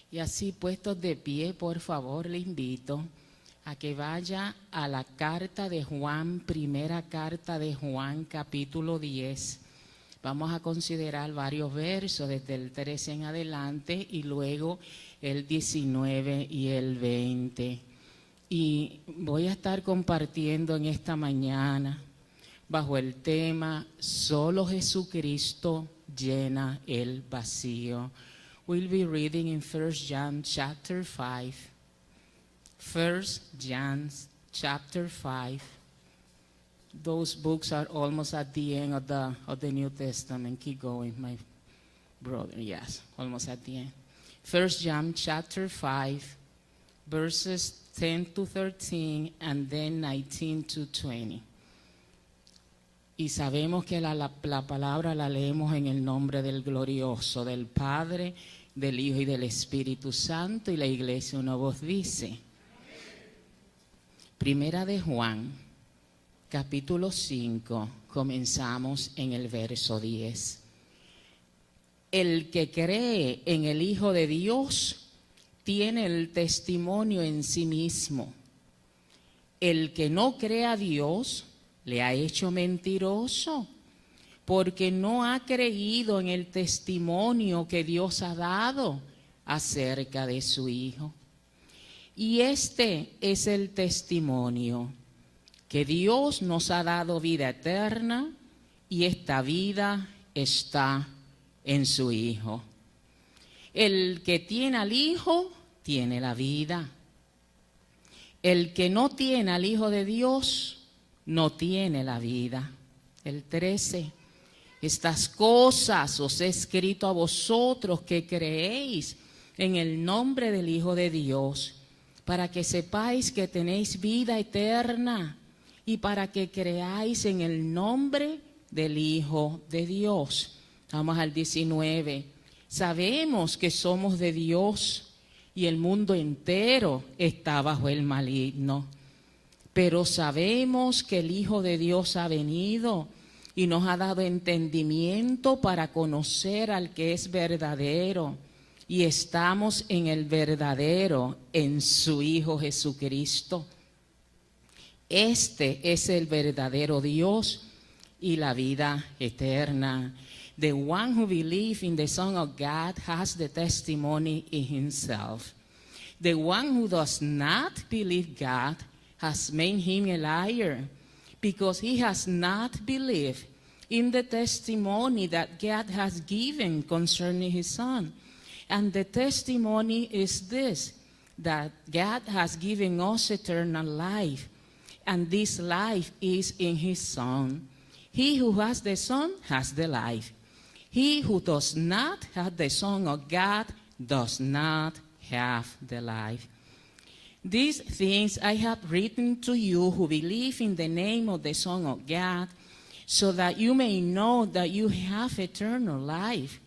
Y así puestos de pie, por favor, le invito a que vaya a la carta de Juan, primera carta de Juan, capítulo 10. Vamos a considerar varios versos desde el 13 en adelante y luego el 19 y el 20. Y voy a estar compartiendo en esta mañana bajo el tema Solo Jesucristo llena el vacío. We'll be reading in 1 John chapter 5. 1 John chapter 5. Those books are almost at the end of the New Testament. Keep going, my brother. Yes, almost at the end. 1 John chapter 5, verses 10 to 13, and then 19 to 20. Y sabemos que la palabra la leemos en el nombre del glorioso, del Padre, del Hijo y del Espíritu Santo, y la iglesia una voz dice. Primera de Juan, capítulo 5, comenzamos en el verso 10. El que cree en el Hijo de Dios tiene el testimonio en sí mismo. El que no cree a Dios le ha hecho mentiroso, porque no ha creído en el testimonio que Dios ha dado acerca de su Hijo. Y este es el testimonio, que Dios nos ha dado vida eterna, y esta vida está en su Hijo. El que tiene al Hijo, tiene la vida. El que no tiene al Hijo de Dios, no tiene la vida. El 13. Estas cosas os he escrito a vosotros que creéis en el nombre del Hijo de Dios, para que sepáis que tenéis vida eterna y para que creáis en el nombre del Hijo de Dios. Vamos al 19. Sabemos que somos de Dios y el mundo entero está bajo el maligno. Pero sabemos que el Hijo de Dios ha venido y nos ha dado entendimiento para conocer al que es verdadero. Y estamos en el verdadero, en su Hijo Jesucristo. Este es el verdadero Dios y la vida eterna. The one who believes in the Son of God has the testimony in himself. The one who does not believe God has made him a liar, because he has not believed in the testimony that God has given concerning his Son. And the testimony is this, that God has given us eternal life, and this life is in his Son. He who has the Son has the life. He who does not have the Son of God does not have the life. These things I have written to you who believe in the name of the Son of God, so that you may know that you have eternal life.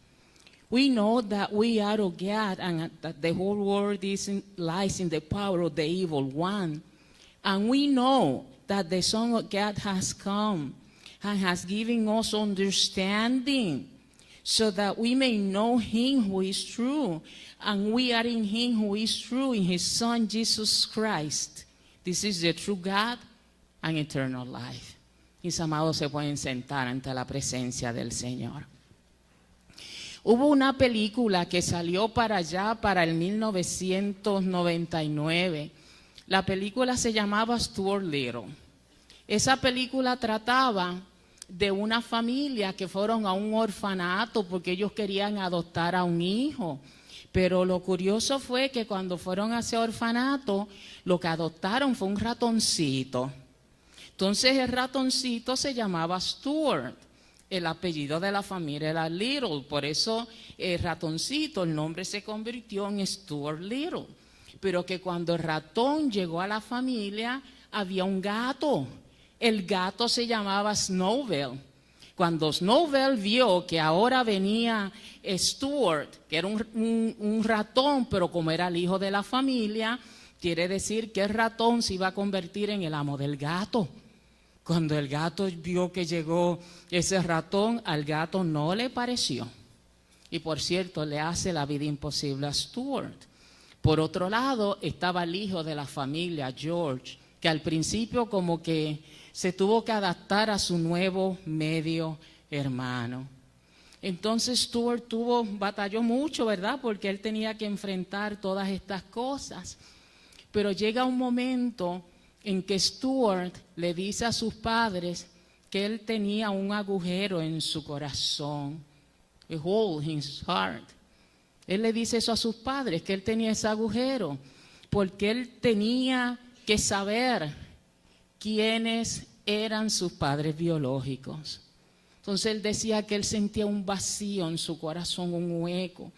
We know that we are of God and that the whole world lies in the power of the evil one. And we know that the Son of God has come and has given us understanding, so that we may know him who is true, and we are in him who is true, in his Son Jesus Christ. This is the true God and eternal life. Mis amados se pueden sentar ante la presencia del Señor. Hubo una película que salió para allá, para el 1999. La película se llamaba Stuart Little. Esa película trataba de una familia que fueron a un orfanato porque ellos querían adoptar a un hijo. Pero lo curioso fue que cuando fueron a ese orfanato, lo que adoptaron fue un ratoncito. Entonces el ratoncito se llamaba Stuart. El apellido de la familia era Little, por eso el ratoncito, el nombre se convirtió en Stuart Little. Pero que cuando el ratón llegó a la familia, había un gato. El gato se llamaba Snowbell. Cuando Snowbell vio que ahora venía Stuart, que era un ratón, pero como era el hijo de la familia, quiere decir que el ratón se iba a convertir en el amo del gato. Cuando el gato vio que llegó ese ratón, al gato no le pareció. Y por cierto, le hace la vida imposible a Stuart. Por otro lado, estaba el hijo de la familia, George, que al principio como que se tuvo que adaptar a su nuevo medio hermano. Entonces Stuart batalló mucho, ¿verdad? Porque él tenía que enfrentar todas estas cosas. Pero llega un momento en que Stuart le dice a sus padres que él tenía un agujero en su corazón, a hole in his heart. Él le dice eso a sus padres, que él tenía ese agujero, porque él tenía que saber quiénes eran sus padres biológicos. Entonces él decía que él sentía un vacío en su corazón, un hueco.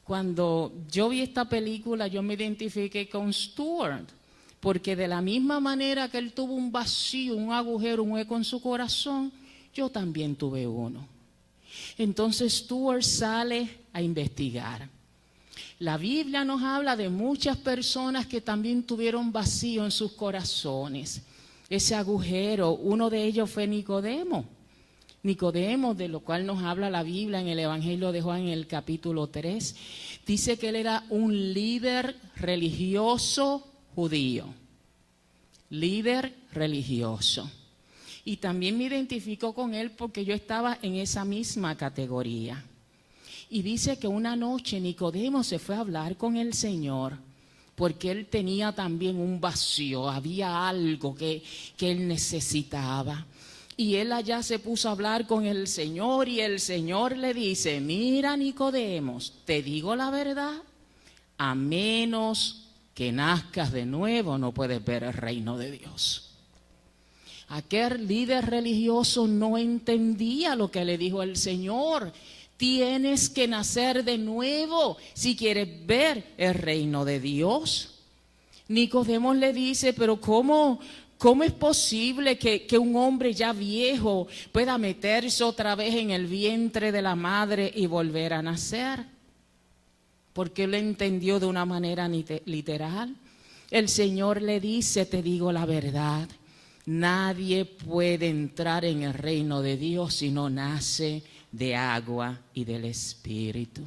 Cuando yo vi esta película, yo me identifiqué con Stuart, porque de la misma manera que él tuvo un vacío, un agujero, un hueco en su corazón, yo también tuve uno. Entonces Stuart sale a investigar. La Biblia nos habla de muchas personas que también tuvieron vacío en sus corazones. Ese agujero, uno de ellos fue Nicodemo. Nicodemo, de lo cual nos habla la Biblia en el Evangelio de Juan en el capítulo 3, dice que él era un líder religioso judío. Líder religioso. Y también me identifico con él porque yo estaba en esa misma categoría. Y dice que una noche Nicodemo se fue a hablar con el Señor porque él tenía también un vacío, había algo que él necesitaba. Y él allá se puso a hablar con el Señor y el Señor le dice: mira, Nicodemo, te digo la verdad, a menos que nazcas de nuevo no puedes ver el reino de Dios. Aquel líder religioso no entendía lo que le dijo el Señor. Tienes que nacer de nuevo si quieres ver el reino de Dios. Nicodemo le dice: pero ¿cómo es posible que un hombre ya viejo pueda meterse otra vez en el vientre de la madre y volver a nacer? Porque él entendió de una manera literal. El Señor le dice: te digo la verdad, nadie puede entrar en el reino de Dios si no nace de agua y del Espíritu.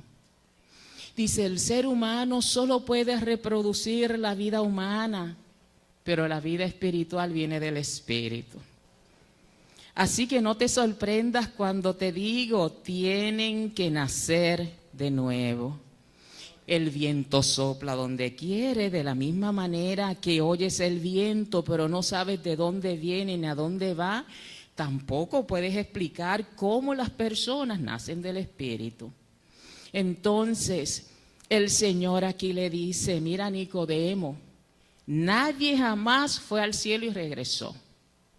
Dice: el ser humano solo puede reproducir la vida humana, pero la vida espiritual viene del Espíritu. Así que no te sorprendas cuando te digo: tienen que nacer de nuevo. El viento sopla donde quiere, de la misma manera que oyes el viento, pero no sabes de dónde viene ni a dónde va. Tampoco puedes explicar cómo las personas nacen del Espíritu. Entonces, el Señor aquí le dice: mira, Nicodemo, nadie jamás fue al cielo y regresó.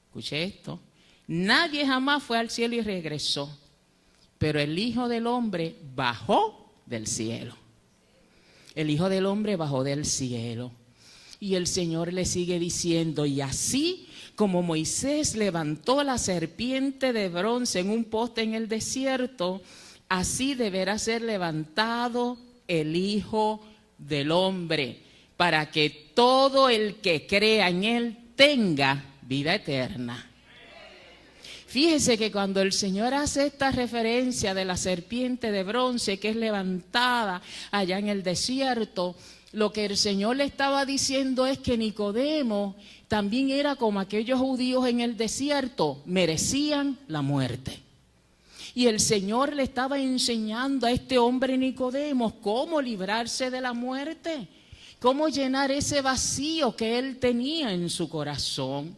Escuche esto. Nadie jamás fue al cielo y regresó. Pero el Hijo del Hombre bajó del cielo. El Hijo del Hombre bajó del cielo. Y el Señor le sigue diciendo: y así como Moisés levantó la serpiente de bronce en un poste en el desierto, así deberá ser levantado el Hijo del Hombre, para que todo el que crea en él tenga vida eterna. Fíjese que cuando el Señor hace esta referencia de la serpiente de bronce que es levantada allá en el desierto, Lo que el Señor le estaba diciendo es que Nicodemo también era como aquellos judíos en el desierto, merecían la muerte. Y el Señor le estaba enseñando a este hombre Nicodemo cómo librarse de la muerte, cómo llenar ese vacío que él tenía en su corazón.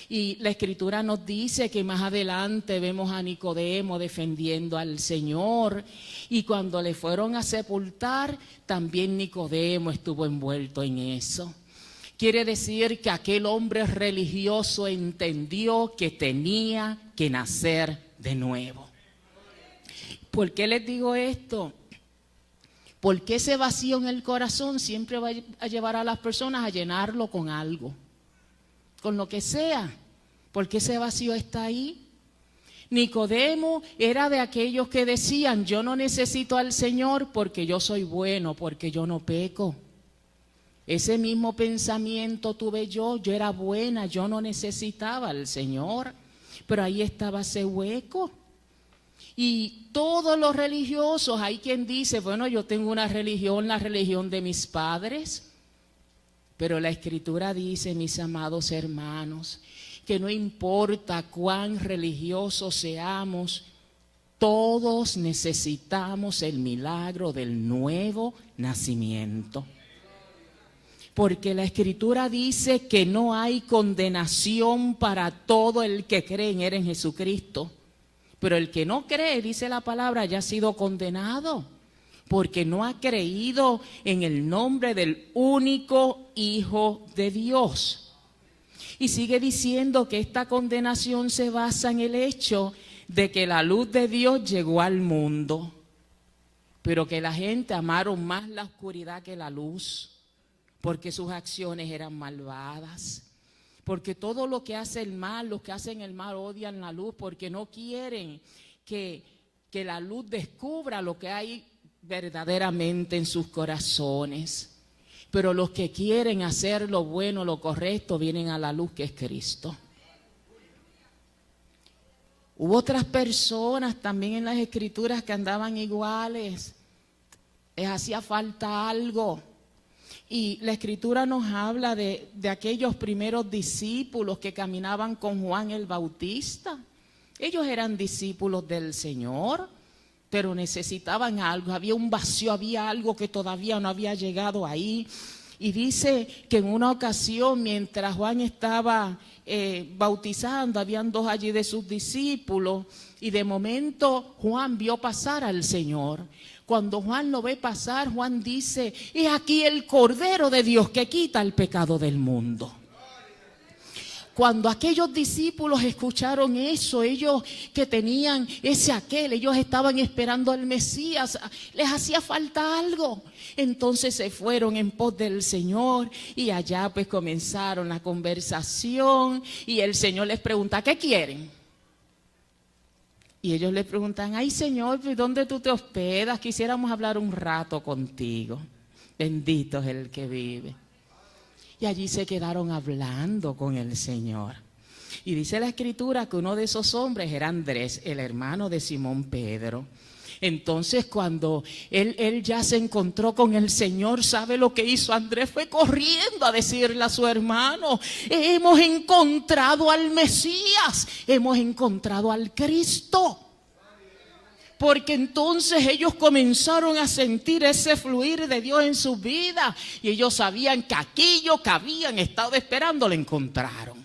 Y la Escritura nos dice que más adelante vemos a Nicodemo defendiendo al Señor, y cuando le fueron a sepultar, también Nicodemo estuvo envuelto en eso. Quiere decir que aquel hombre religioso entendió que tenía que nacer de nuevo. ¿Por qué les digo esto? Porque ese vacío en el corazón siempre va a llevar a las personas a llenarlo con algo, con lo que sea, porque ese vacío está ahí. Nicodemo era de aquellos que decían: yo no necesito al Señor porque yo soy bueno, porque yo no peco. Ese mismo pensamiento tuve yo era buena, yo no necesitaba al Señor, pero ahí estaba ese hueco. Y todos los religiosos, hay quien dice: bueno, yo tengo una religión, la religión de mis padres. Pero la Escritura dice, mis amados hermanos, que no importa cuán religiosos seamos, todos necesitamos el milagro del nuevo nacimiento. Porque la Escritura dice que no hay condenación para todo el que cree en Él, en Jesucristo. Pero el que no cree, dice la palabra, ya ha sido condenado, porque no ha creído en el nombre del único Hijo de Dios. Y sigue diciendo que esta condenación se basa en el hecho de que la luz de Dios llegó al mundo, pero que la gente amaron más la oscuridad que la luz, porque sus acciones eran malvadas. Porque todo lo que hace el mal, los que hacen el mal odian la luz, porque no quieren que la luz descubra lo que hay verdaderamente en sus corazones. Pero los que quieren hacer lo bueno, lo correcto, vienen a la luz que es Cristo. Hubo otras personas también en las Escrituras que andaban iguales. Les hacía falta algo. Y la Escritura nos habla de aquellos primeros discípulos que caminaban con Juan el Bautista. Ellos eran discípulos del Señor, pero necesitaban algo. Había un vacío, había algo que todavía no había llegado ahí. Y dice que en una ocasión, mientras Juan estaba bautizando, habían dos allí de sus discípulos, y de momento Juan vio pasar al Señor. Cuando Juan lo ve pasar, Juan dice: he aquí el Cordero de Dios que quita el pecado del mundo. Cuando aquellos discípulos escucharon eso, ellos que tenían ellos estaban esperando al Mesías, les hacía falta algo. Entonces se fueron en pos del Señor, y allá pues comenzaron la conversación, y el Señor les pregunta: ¿qué quieren? Y ellos le preguntan: ay, Señor, ¿dónde tú te hospedas? Quisiéramos hablar un rato contigo. Bendito es el que vive. Y allí se quedaron hablando con el Señor. Y dice la Escritura que uno de esos hombres era Andrés, el hermano de Simón Pedro. Entonces cuando él ya se encontró con el Señor, ¿sabe lo que hizo Andrés? Fue corriendo a decirle a su hermano: hemos encontrado al Mesías, hemos encontrado al Cristo. Porque entonces ellos comenzaron a sentir ese fluir de Dios en su vida, y ellos sabían que aquello que habían estado esperando lo encontraron.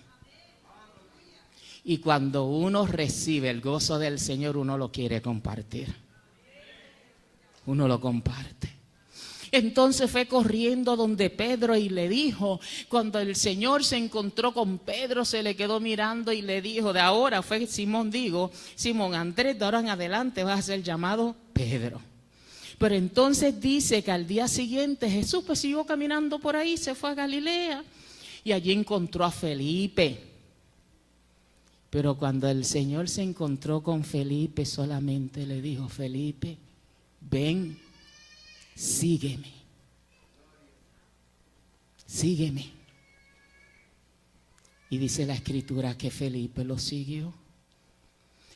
Y cuando uno recibe el gozo del Señor, uno lo quiere compartir. Uno lo comparte. Entonces fue corriendo donde Pedro y le dijo, cuando el Señor se encontró con Pedro, se le quedó mirando y le dijo: de ahora, fue Simón Andrés, de ahora en adelante vas a ser llamado Pedro. Pero entonces dice que al día siguiente Jesús pues siguió caminando por ahí, se fue a Galilea, y allí encontró a Felipe. Pero cuando el Señor se encontró con Felipe, solamente le dijo: Felipe, ven, sígueme. Sígueme. Y dice la Escritura que Felipe lo siguió.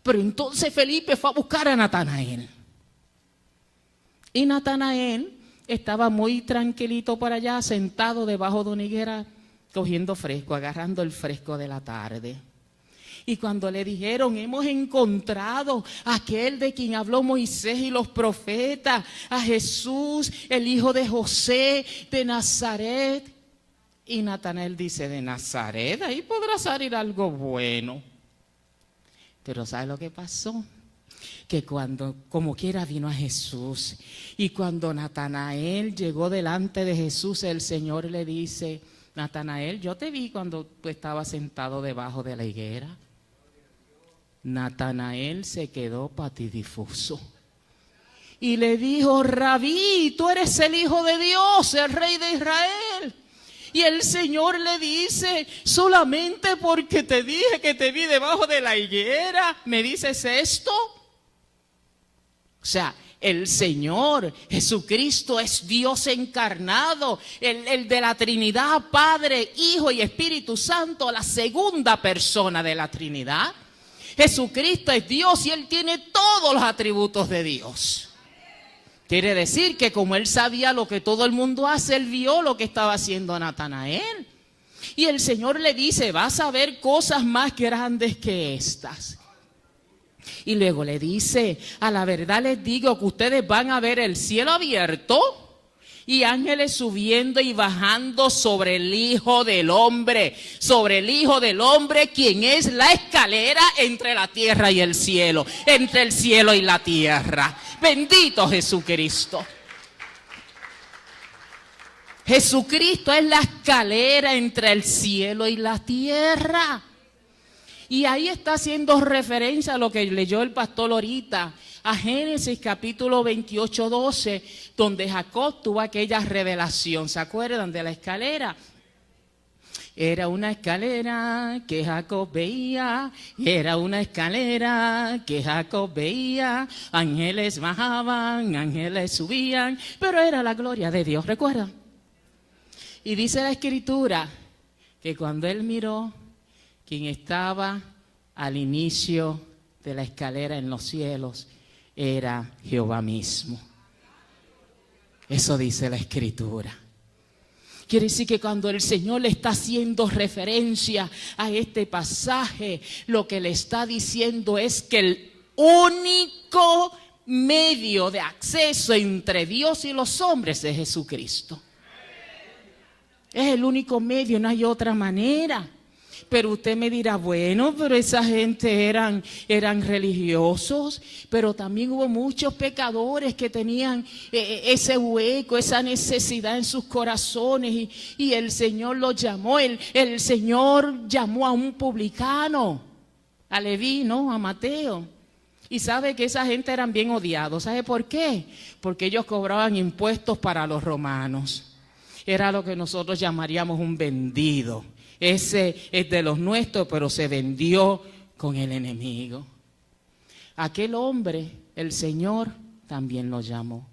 Pero entonces Felipe fue a buscar a Natanael. Y Natanael estaba muy tranquilito por allá, sentado debajo de una higuera, cogiendo fresco, agarrando el fresco de la tarde. Y cuando le dijeron, hemos encontrado a aquel de quien habló Moisés y los profetas, a Jesús, el hijo de José de Nazaret. Y Natanael dice, de Nazaret, ahí podrá salir algo bueno. Pero ¿sabe lo que pasó? Que cuando, como quiera, vino a Jesús. Y cuando Natanael llegó delante de Jesús, el Señor le dice, Natanael, yo te vi cuando tú estabas sentado debajo de la higuera. Natanael se quedó patidifuso y le dijo, Rabí, tú eres el Hijo de Dios, el Rey de Israel. Y el Señor le dice, solamente porque te dije que te vi debajo de la higuera, ¿me dices esto? O sea, el Señor Jesucristo es Dios encarnado, el de la Trinidad, Padre, Hijo y Espíritu Santo, la segunda persona de la Trinidad. Jesucristo es Dios y Él tiene todos los atributos de Dios. Quiere decir que como Él sabía lo que todo el mundo hace, Él vio lo que estaba haciendo Natanael. Y el Señor le dice, vas a ver cosas más grandes que estas. Y luego le dice, a la verdad les digo que ustedes van a ver el cielo abierto y ángeles subiendo y bajando sobre el Hijo del Hombre, quien es la escalera entre la tierra y el cielo, entre el cielo y la tierra. Bendito Jesucristo. Jesucristo es la escalera entre el cielo y la tierra. Y ahí está haciendo referencia a lo que leyó el pastor ahorita, a Génesis capítulo 28, 12, donde Jacob tuvo aquella revelación. ¿Se acuerdan de la escalera? Era una escalera que Jacob veía, era una escalera que Jacob veía, ángeles bajaban, ángeles subían, pero era la gloria de Dios, ¿recuerdan? Y dice la Escritura que cuando él miró, quien estaba al inicio de la escalera en los cielos era Jehová mismo. Eso dice la Escritura. Quiere decir que cuando el Señor le está haciendo referencia a este pasaje, lo que le está diciendo es que el único medio de acceso entre Dios y los hombres es Jesucristo. Es el único medio, no hay otra manera. Pero usted me dirá, bueno, pero esa gente eran religiosos, pero también hubo muchos pecadores que tenían ese hueco, esa necesidad en sus corazones y el Señor los llamó. El Señor llamó a un publicano, a Leví, ¿no? A Mateo. Y sabe que esa gente eran bien odiados. ¿Sabe por qué? Porque ellos cobraban impuestos para los romanos. Era lo que nosotros llamaríamos un vendido. Ese es de los nuestros, pero se vendió con el enemigo. Aquel hombre, el Señor también lo llamó.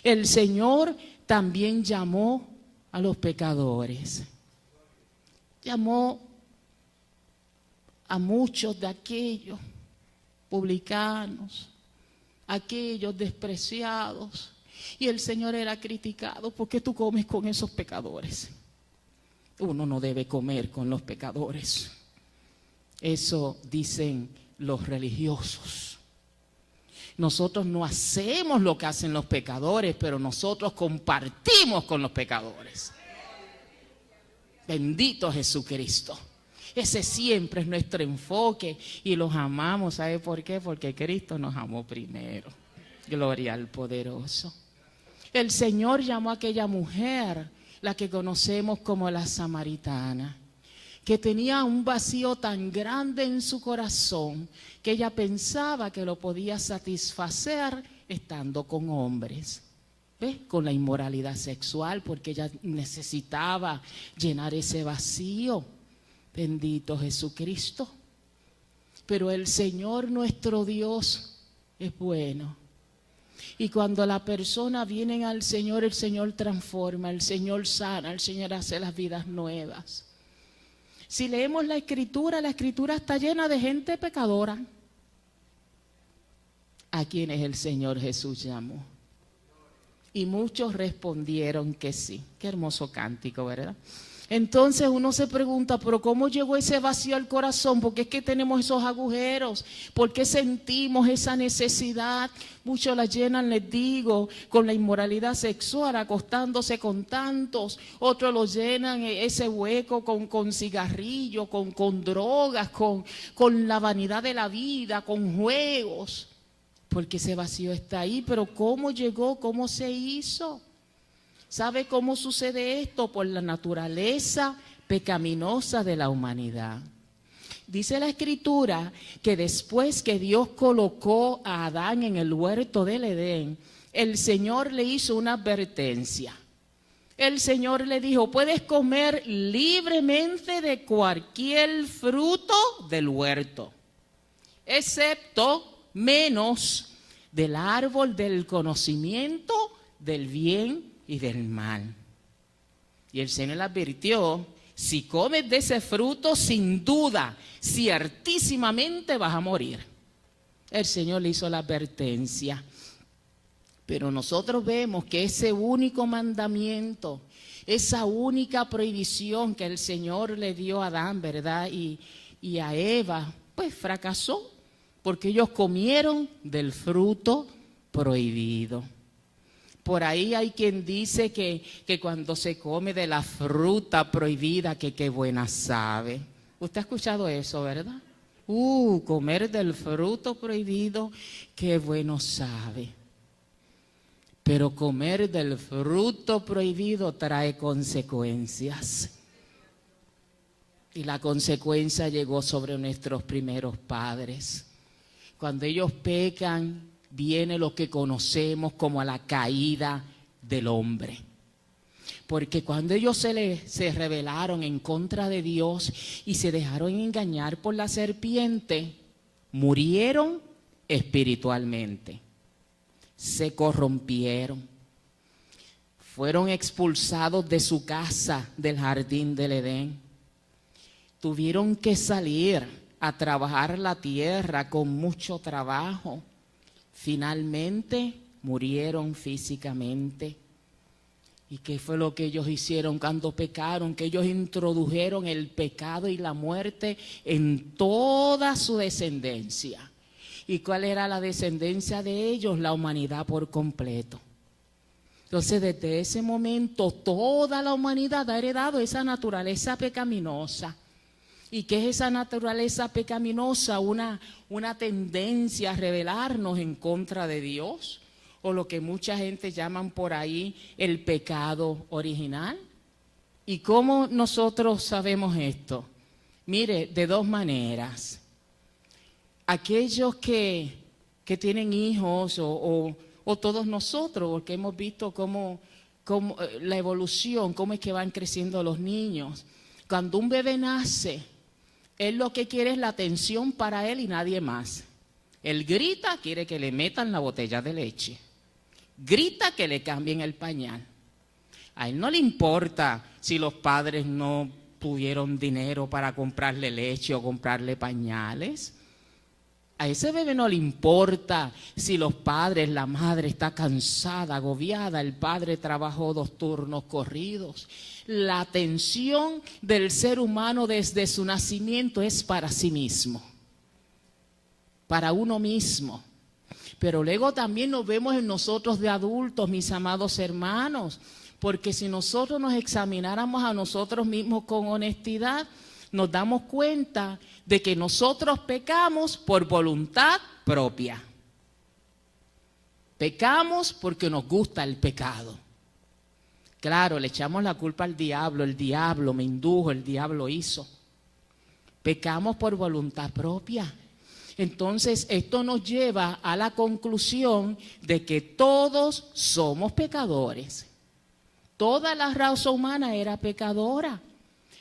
El Señor también llamó a los pecadores. Llamó a muchos de aquellos publicanos, aquellos despreciados. Y el Señor era criticado. ¿Por qué tú comes con esos pecadores? Uno no debe comer con los pecadores. Eso dicen los religiosos. Nosotros no hacemos lo que hacen los pecadores, pero nosotros compartimos con los pecadores. Bendito Jesucristo. Ese siempre es nuestro enfoque y los amamos. ¿Sabe por qué? Porque Cristo nos amó primero. Gloria al poderoso. El Señor llamó a aquella mujer, la que conocemos como la samaritana, que tenía un vacío tan grande en su corazón que ella pensaba que lo podía satisfacer estando con hombres, ¿ves? Con la inmoralidad sexual, porque ella necesitaba llenar ese vacío. Bendito Jesucristo. Pero el Señor nuestro Dios es bueno. Y cuando la persona viene al Señor, el Señor transforma, el Señor sana, el Señor hace las vidas nuevas. Si leemos la Escritura está llena de gente pecadora, a quienes el Señor Jesús llamó. Y muchos respondieron que sí. Qué hermoso cántico, ¿verdad? Entonces uno se pregunta, pero ¿cómo llegó ese vacío al corazón? ¿Por qué es que tenemos esos agujeros? ¿Por qué sentimos esa necesidad? Muchos la llenan, les digo, con la inmoralidad sexual, acostándose con tantos. Otros lo llenan ese hueco con cigarrillos, con drogas, con la vanidad de la vida, con juegos. Porque ese vacío está ahí, pero ¿cómo llegó? ¿Cómo se hizo? ¿Sabe cómo sucede esto? Por la naturaleza pecaminosa de la humanidad. Dice la Escritura que después que Dios colocó a Adán en el huerto del Edén, el Señor le hizo una advertencia. El Señor le dijo, puedes comer libremente de cualquier fruto del huerto, excepto menos del árbol del conocimiento del bien y del mal. Y el Señor le advirtió, si comes de ese fruto, sin duda, ciertísimamente vas a morir. El Señor le hizo la advertencia. Pero nosotros vemos que ese único mandamiento, esa única prohibición que el Señor le dio a Adán, ¿verdad? Y a Eva, pues fracasó, porque ellos comieron del fruto prohibido. Por ahí hay quien dice que cuando se come de la fruta prohibida, que qué buena sabe. Usted ha escuchado eso, ¿verdad? Comer del fruto prohibido, qué bueno sabe. Pero comer del fruto prohibido trae consecuencias. Y la consecuencia llegó sobre nuestros primeros padres. Cuando ellos pecan, viene lo que conocemos como la caída del hombre. Porque cuando ellos se rebelaron en contra de Dios y se dejaron engañar por la serpiente, murieron espiritualmente, se corrompieron, fueron expulsados de su casa, del jardín del Edén, tuvieron que salir a trabajar la tierra con mucho trabajo. Finalmente murieron físicamente. ¿Y qué fue lo que ellos hicieron cuando pecaron? Que ellos introdujeron el pecado y la muerte en toda su descendencia. ¿Y cuál era la descendencia de ellos? La humanidad por completo. Entonces, desde ese momento, toda la humanidad ha heredado esa naturaleza pecaminosa. ¿Y qué es esa naturaleza pecaminosa? Una tendencia a rebelarnos en contra de Dios, o lo que mucha gente llaman por ahí el pecado original. ¿Y cómo nosotros sabemos esto? Mire, de dos maneras. Aquellos que tienen hijos o todos nosotros, porque hemos visto cómo la evolución, cómo es que van creciendo los niños. Cuando un bebé nace, él lo que quiere es la atención para él y nadie más. Él grita, quiere que le metan la botella de leche. Grita que le cambien el pañal. A él no le importa si los padres no tuvieron dinero para comprarle leche o comprarle pañales. A ese bebé no le importa si los padres, la madre está cansada, agobiada, el padre trabajó 2 turnos corridos. La atención del ser humano desde su nacimiento es para sí mismo, para uno mismo. Pero luego también nos vemos en nosotros de adultos, mis amados hermanos, porque si nosotros nos examináramos a nosotros mismos con honestidad, nos damos cuenta de que nosotros pecamos por voluntad propia. Pecamos porque nos gusta el pecado. Claro, le echamos la culpa al diablo, el diablo me indujo, el diablo hizo. Pecamos por voluntad propia. Entonces, esto nos lleva a la conclusión de que todos somos pecadores. Toda la raza humana era pecadora.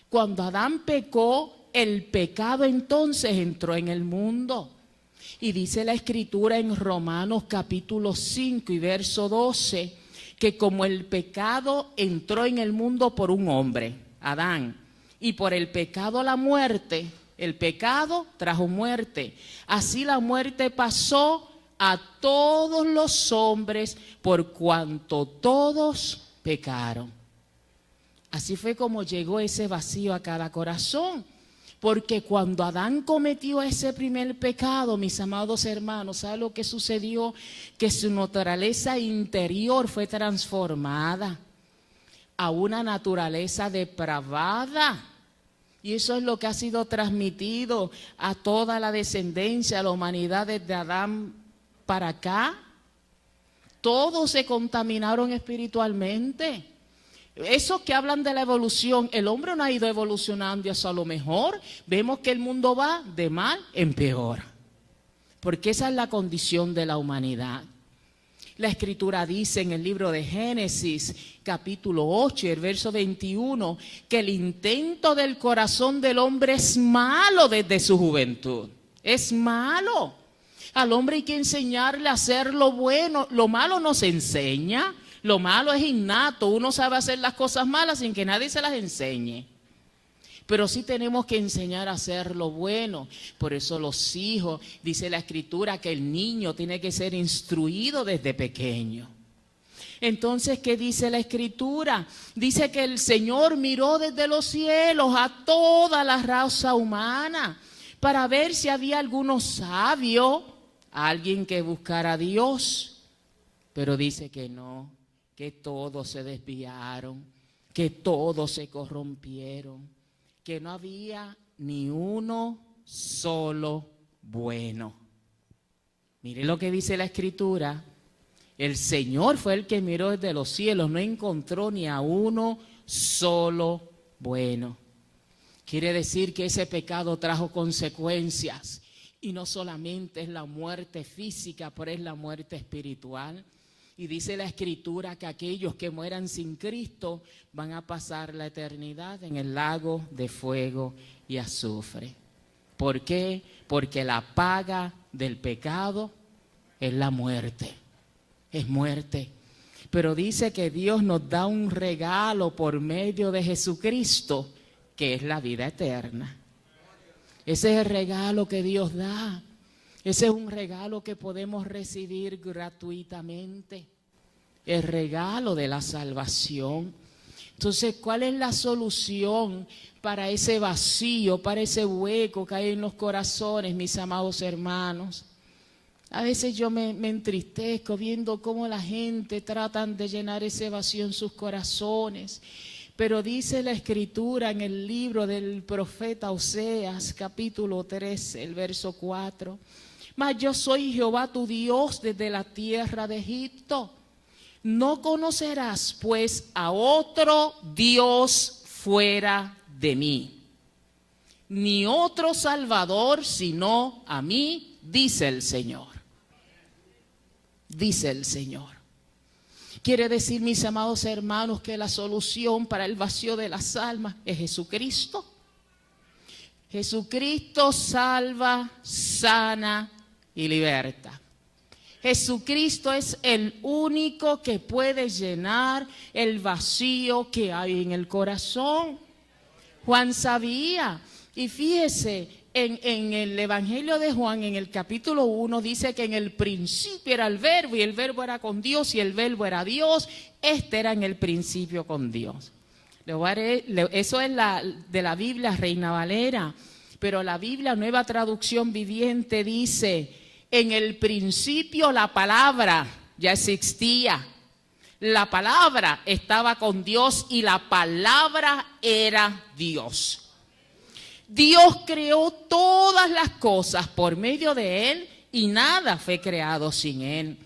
Cuando Adán pecó, el pecado entonces entró en el mundo. Y dice la Escritura en Romanos capítulo 5 y verso 12, que como el pecado entró en el mundo por un hombre, Adán, y por el pecado la muerte, el pecado trajo muerte. Así la muerte pasó a todos los hombres por cuanto todos pecaron. Así fue como llegó ese vacío a cada corazón. Porque cuando Adán cometió ese primer pecado, mis amados hermanos, ¿sabe lo que sucedió? Que su naturaleza interior fue transformada a una naturaleza depravada. Y eso es lo que ha sido transmitido a toda la descendencia, a la humanidad desde Adán para acá. Todos se contaminaron espiritualmente. Esos que hablan de la evolución, el hombre no ha ido evolucionando y eso a lo mejor vemos que el mundo va de mal en peor. Porque esa es la condición de la humanidad. La Escritura dice en el libro de Génesis, capítulo 8, el verso 21, que el intento del corazón del hombre es malo desde su juventud. Es malo. Al hombre hay que enseñarle a hacer lo bueno. Lo malo no se enseña. Lo malo es innato. Uno sabe hacer las cosas malas sin que nadie se las enseñe. Pero sí tenemos que enseñar a hacer lo bueno. Por eso los hijos, dice la Escritura, que el niño tiene que ser instruido desde pequeño. Entonces, ¿qué dice la Escritura? Dice que el Señor miró desde los cielos a toda la raza humana para ver si había alguno sabio, alguien que buscara a Dios. Pero dice que no, que todos se desviaron, que todos se corrompieron, que no había ni uno solo bueno. Mire lo que dice la Escritura. El Señor fue el que miró desde los cielos, no encontró ni a uno solo bueno. Quiere decir que ese pecado trajo consecuencias. Y no solamente es la muerte física, pero es la muerte espiritual. Y dice la Escritura que aquellos que mueran sin Cristo van a pasar la eternidad en el lago de fuego y azufre. ¿Por qué? Porque la paga del pecado es la muerte. Es muerte. Pero dice que Dios nos da un regalo por medio de Jesucristo, que es la vida eterna. Ese es el regalo que Dios da. Ese es un regalo que podemos recibir gratuitamente. El regalo de la salvación. Entonces, ¿cuál es la solución para ese vacío, para ese hueco que hay en los corazones, mis amados hermanos? A veces yo me entristezco viendo cómo la gente tratan de llenar ese vacío en sus corazones. Pero dice la Escritura en el libro del profeta Oseas, capítulo 13, el verso 4. Mas yo soy Jehová tu Dios desde la tierra de Egipto. No conocerás pues a otro Dios fuera de mí, ni otro Salvador sino a mí, dice el Señor. Dice el Señor. Quiere decir, mis amados hermanos, que la solución para el vacío de las almas es Jesucristo. Jesucristo salva, sana y liberta. Jesucristo es el único que puede llenar el vacío que hay en el corazón. Juan sabía, y fíjese, en el Evangelio de Juan, en el capítulo 1, dice que en el principio era el Verbo, y el Verbo era con Dios, y el Verbo era Dios. Este era en el principio con Dios. Eso es de la Biblia Reina Valera, pero la Biblia Nueva Traducción Viviente dice: en el principio la palabra ya existía. La palabra estaba con Dios y la palabra era Dios. Dios creó todas las cosas por medio de Él y nada fue creado sin Él.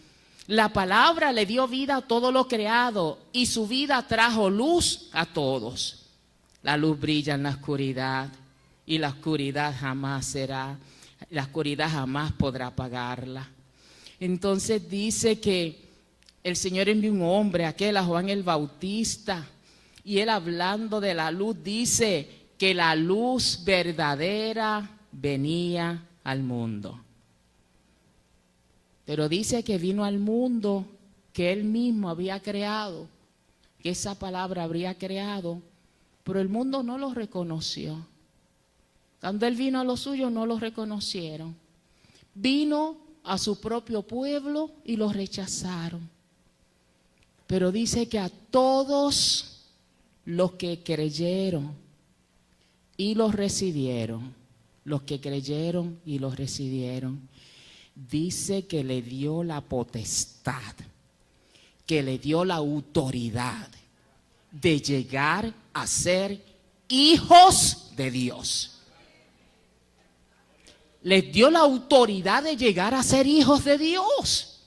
La palabra le dio vida a todo lo creado y su vida trajo luz a todos. La luz brilla en la oscuridad y la oscuridad jamás podrá apagarla. Entonces dice que el Señor envió un hombre, aquel a Juan el Bautista, y él hablando de la luz dice que la luz verdadera venía al mundo. Pero dice que vino al mundo que él mismo había creado, que esa palabra habría creado, pero el mundo no lo reconoció. Cuando él vino a los suyos no lo reconocieron. Vino a su propio pueblo y los rechazaron. Pero dice que a todos los que creyeron y los recibieron, los que creyeron y los recibieron, dice que le dio la potestad, que le dio la autoridad de llegar a ser hijos de Dios. Les dio la autoridad de llegar a ser hijos de Dios.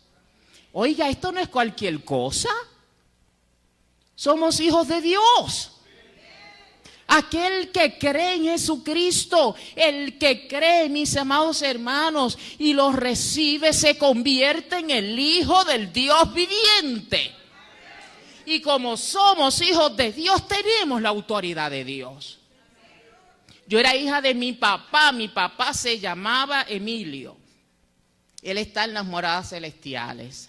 Oiga, esto no es cualquier cosa. Somos hijos de Dios. Aquel que cree en Jesucristo, el que cree, mis amados hermanos, y los recibe, se convierte en el hijo del Dios viviente. Y como somos hijos de Dios, tenemos la autoridad de Dios. Yo era hija de mi papá se llamaba Emilio. Él está en las moradas celestiales.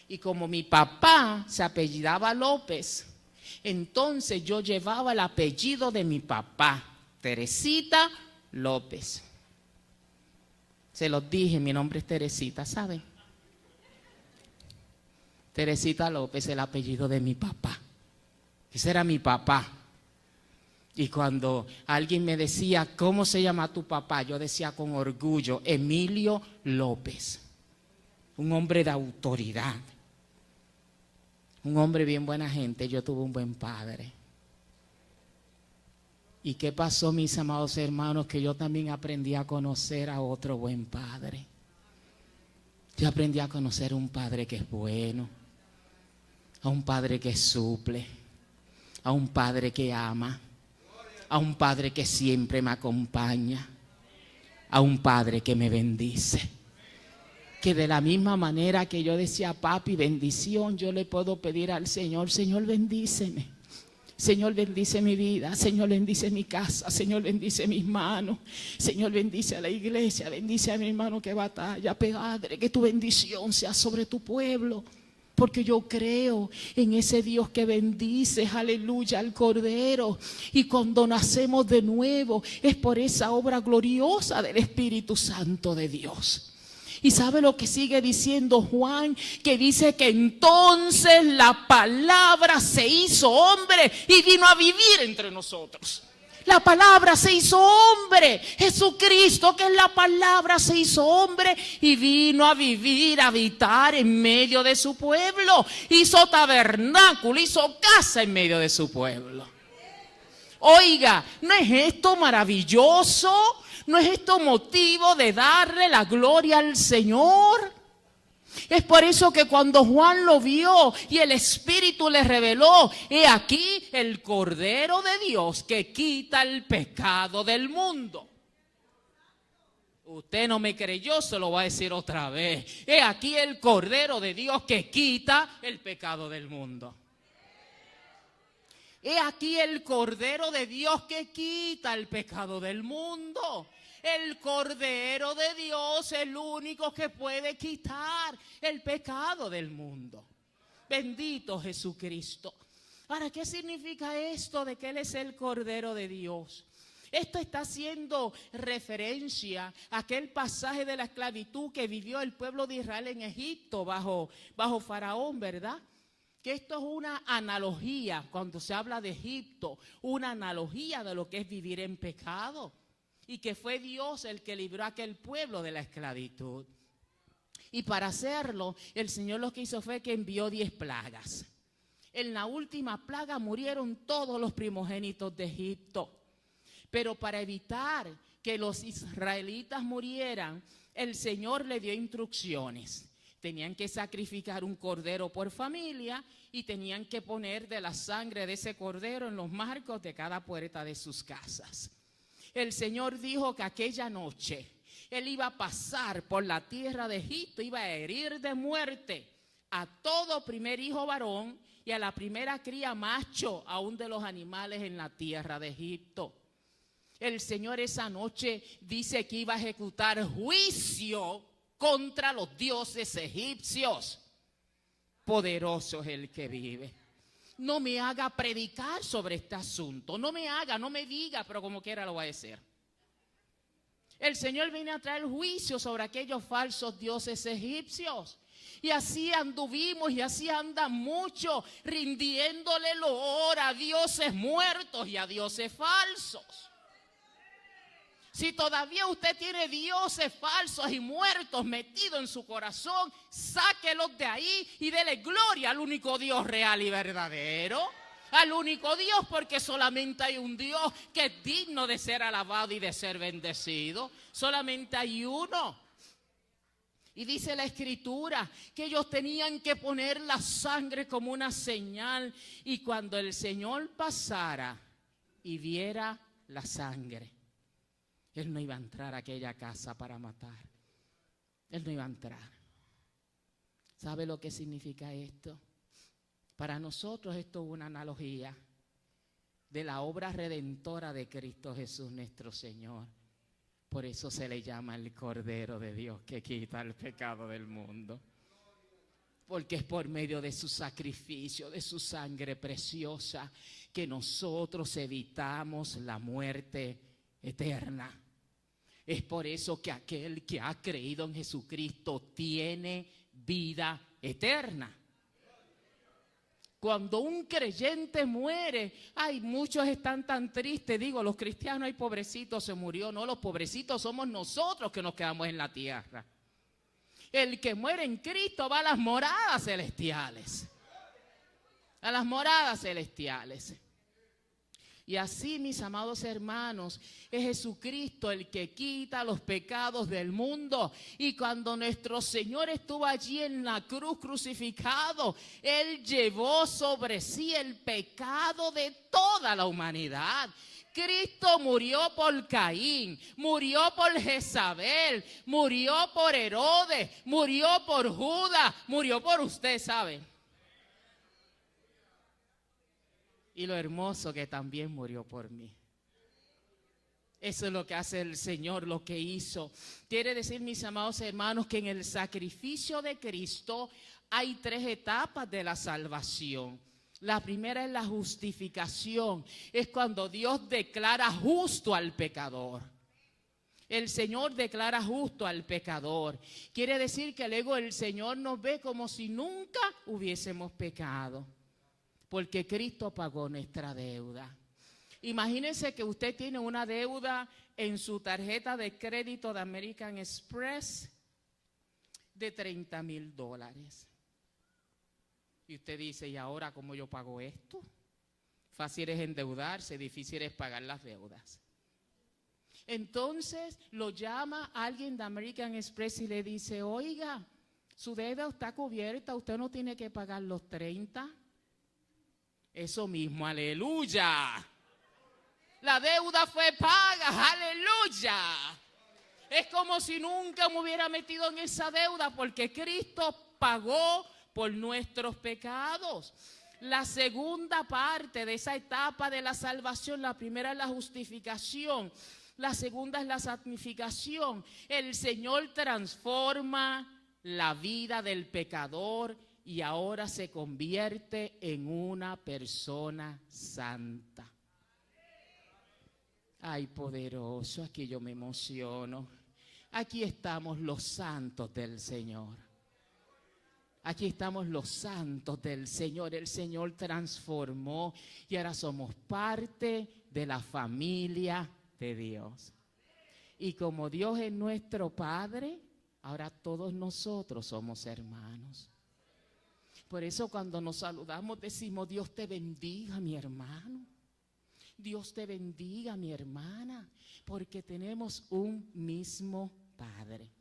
Y como mi papá se apellidaba López, entonces yo llevaba el apellido de mi papá, Teresita López. Se los dije, mi nombre es Teresita, ¿saben? Teresita López, el apellido de mi papá. Ese era mi papá. Y cuando alguien me decía, ¿cómo se llama tu papá? Yo decía con orgullo, Emilio López. Un hombre de autoridad. Un hombre bien buena gente. Yo tuve un buen padre. ¿Y qué pasó, mis amados hermanos? Que yo también aprendí a conocer a otro buen padre. Yo aprendí a conocer a un padre que es bueno, a un padre que suple, a un padre que ama, a un padre que siempre me acompaña, a un padre que me bendice. Que de la misma manera que yo decía, papi, bendición, yo le puedo pedir al Señor, Señor, bendíceme. Señor, bendice mi vida, Señor, bendice mi casa, Señor, bendice mis manos, Señor, bendice a la iglesia, bendice a mi hermano que batalla, Padre, que tu bendición sea sobre tu pueblo, porque yo creo en ese Dios que bendice, aleluya, al Cordero, y cuando nacemos de nuevo es por esa obra gloriosa del Espíritu Santo de Dios. ¿Y sabe lo que sigue diciendo Juan? Que dice que entonces la palabra se hizo hombre y vino a vivir entre nosotros. La palabra se hizo hombre. Jesucristo, que es la palabra, se hizo hombre y vino a vivir, a habitar en medio de su pueblo. Hizo tabernáculo, hizo casa en medio de su pueblo. Oiga, ¿no es esto maravilloso? ¿No es esto motivo de darle la gloria al Señor? Es por eso que cuando Juan lo vio y el Espíritu le reveló, he aquí el Cordero de Dios que quita el pecado del mundo. Usted no me creyó, se lo voy a decir otra vez. He aquí el Cordero de Dios que quita el pecado del mundo. He aquí el Cordero de Dios que quita el pecado del mundo. El Cordero de Dios es el único que puede quitar el pecado del mundo. Bendito Jesucristo. Ahora, ¿qué significa esto de que Él es el Cordero de Dios? Esto está haciendo referencia a aquel pasaje de la esclavitud que vivió el pueblo de Israel en Egipto bajo Faraón, ¿verdad? Que esto es una analogía, cuando se habla de Egipto, una analogía de lo que es vivir en pecado. Y que fue Dios el que libró a aquel pueblo de la esclavitud. Y para hacerlo, el Señor lo que hizo fue que envió 10 plagas. En la última plaga murieron todos los primogénitos de Egipto. Pero para evitar que los israelitas murieran, el Señor le dio instrucciones. Tenían que sacrificar un cordero por familia y tenían que poner de la sangre de ese cordero en los marcos de cada puerta de sus casas. El Señor dijo que aquella noche Él iba a pasar por la tierra de Egipto, iba a herir de muerte a todo primer hijo varón y a la primera cría macho, aún de los animales en la tierra de Egipto. El Señor esa noche dice que iba a ejecutar juicio contra los dioses egipcios. Poderoso es el que vive. No me haga predicar sobre este asunto. No me diga, pero como quiera lo voy a decir. El Señor viene a traer juicio sobre aquellos falsos dioses egipcios. Y así anduvimos y así andan muchos, rindiéndole loor a dioses muertos y a dioses falsos. Si todavía usted tiene dioses falsos y muertos metidos en su corazón, sáquelos de ahí y dele gloria al único Dios real y verdadero. Al único Dios, porque solamente hay un Dios que es digno de ser alabado y de ser bendecido. Solamente hay uno. Y dice la Escritura que ellos tenían que poner la sangre como una señal. Y cuando el Señor pasara y viera la sangre, Él no iba a entrar a aquella casa para matar. Él no iba a entrar. ¿Sabe lo que significa esto? Para nosotros esto es una analogía de la obra redentora de Cristo Jesús nuestro Señor. Por eso se le llama el Cordero de Dios que quita el pecado del mundo. Porque es por medio de su sacrificio, de su sangre preciosa, que nosotros evitamos la muerte eterna. Es por eso que aquel que ha creído en Jesucristo tiene vida eterna. Cuando un creyente muere, ay, muchos están tan tristes. Digo, los cristianos, ay, pobrecito, se murió. No, los pobrecitos somos nosotros que nos quedamos en la tierra. El que muere en Cristo va a las moradas celestiales. A las moradas celestiales. Y así, mis amados hermanos, es Jesucristo el que quita los pecados del mundo. Y cuando nuestro Señor estuvo allí en la cruz crucificado, Él llevó sobre sí el pecado de toda la humanidad. Cristo murió por Caín, murió por Jezabel, murió por Herodes, murió por Judas, murió por usted, ¿sabe? Y lo hermoso que también murió por mí. Eso es lo que hace el Señor, lo que hizo. Quiere decir, mis amados hermanos, que en el sacrificio de Cristo hay 3 etapas de la salvación. La primera es la justificación. Es cuando Dios declara justo al pecador. El Señor declara justo al pecador. Quiere decir que luego el Señor nos ve como si nunca hubiésemos pecado. Porque Cristo pagó nuestra deuda. Imagínense que usted tiene una deuda en su tarjeta de crédito de American Express de $30,000. Y usted dice, ¿y ahora cómo yo pago esto? Fácil es endeudarse, difícil es pagar las deudas. Entonces lo llama alguien de American Express y le dice, oiga, su deuda está cubierta, usted no tiene que pagar los 30. Eso mismo, aleluya. La deuda fue paga, aleluya. Es como si nunca me hubiera metido en esa deuda porque Cristo pagó por nuestros pecados. La segunda parte de esa etapa de la salvación, la primera es la justificación, la segunda es la santificación. El Señor transforma la vida del pecador y ahora se convierte en una persona santa. Ay, poderoso, aquí yo me emociono. Aquí estamos los santos del Señor. Aquí estamos los santos del Señor. El Señor transformó y ahora somos parte de la familia de Dios. Y como Dios es nuestro Padre, ahora todos nosotros somos hermanos. Por eso cuando nos saludamos decimos, Dios te bendiga, mi hermano. Dios te bendiga, mi hermana, porque tenemos un mismo Padre.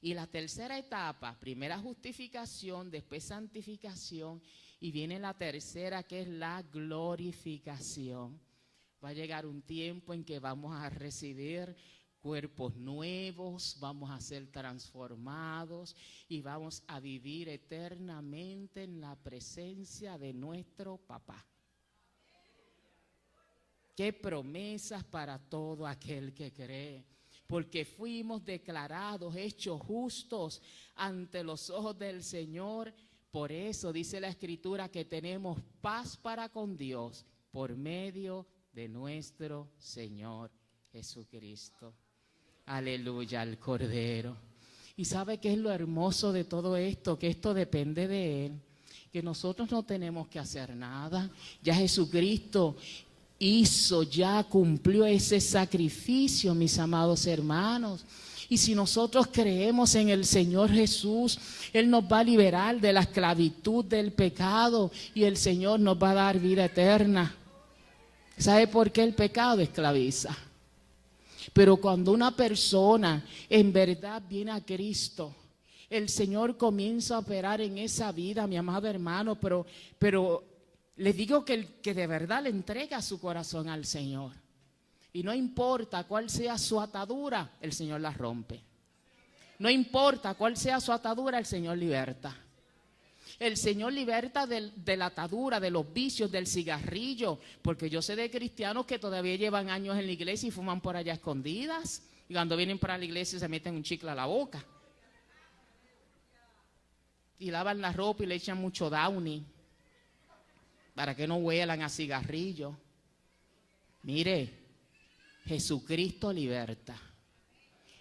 Y la tercera etapa, primera justificación, después santificación, y viene la tercera que es la glorificación. Va a llegar un tiempo en que vamos a recibir cuerpos nuevos, vamos a ser transformados y vamos a vivir eternamente en la presencia de nuestro Papá. Qué promesas para todo aquel que cree, porque fuimos declarados, hechos justos ante los ojos del Señor. Por eso dice la Escritura que tenemos paz para con Dios por medio de nuestro Señor Jesucristo. Aleluya al Cordero. ¿Y sabe qué es lo hermoso de todo esto? Que esto depende de Él. Que nosotros no tenemos que hacer nada. Ya Jesucristo ya cumplió ese sacrificio, mis amados hermanos. Y si nosotros creemos en el Señor Jesús, Él nos va a liberar de la esclavitud del pecado y el Señor nos va a dar vida eterna. ¿Sabe por qué el pecado esclaviza? Pero cuando una persona en verdad viene a Cristo, el Señor comienza a operar en esa vida, mi amado hermano, pero le digo que de verdad le entrega su corazón al Señor. Y no importa cuál sea su atadura, el Señor la rompe. No importa cuál sea su atadura, el Señor liberta. El Señor liberta de la atadura, de los vicios, del cigarrillo. Porque yo sé de cristianos que todavía llevan años en la iglesia y fuman por allá escondidas. Y cuando vienen para la iglesia se meten un chicle a la boca. Y lavan la ropa y le echan mucho Downy para que no huelan a cigarrillo. Mire, Jesucristo liberta.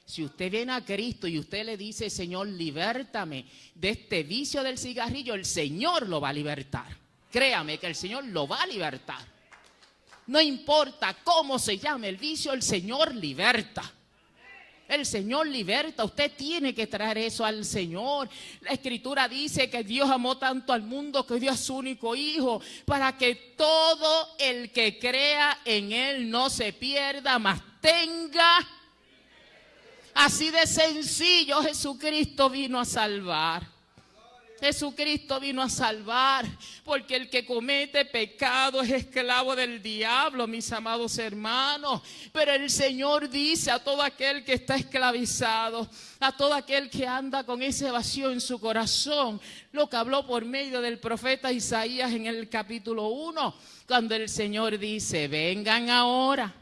Si usted viene a Cristo y usted le dice, Señor, libértame de este vicio del cigarrillo, el Señor lo va a libertar. Créame que el Señor lo va a libertar. No importa cómo se llame el vicio, el Señor liberta. El Señor liberta. Usted tiene que traer eso al Señor. La Escritura dice que Dios amó tanto al mundo que dio a su único Hijo para que todo el que crea en Él no se pierda, mas tenga. Así de sencillo, Jesucristo vino a salvar. Jesucristo vino a salvar, porque el que comete pecado es esclavo del diablo, mis amados hermanos. Pero el Señor dice a todo aquel que está esclavizado, a todo aquel que anda con ese vacío en su corazón, lo que habló por medio del profeta Isaías en el capítulo 1, cuando el Señor dice, vengan ahora,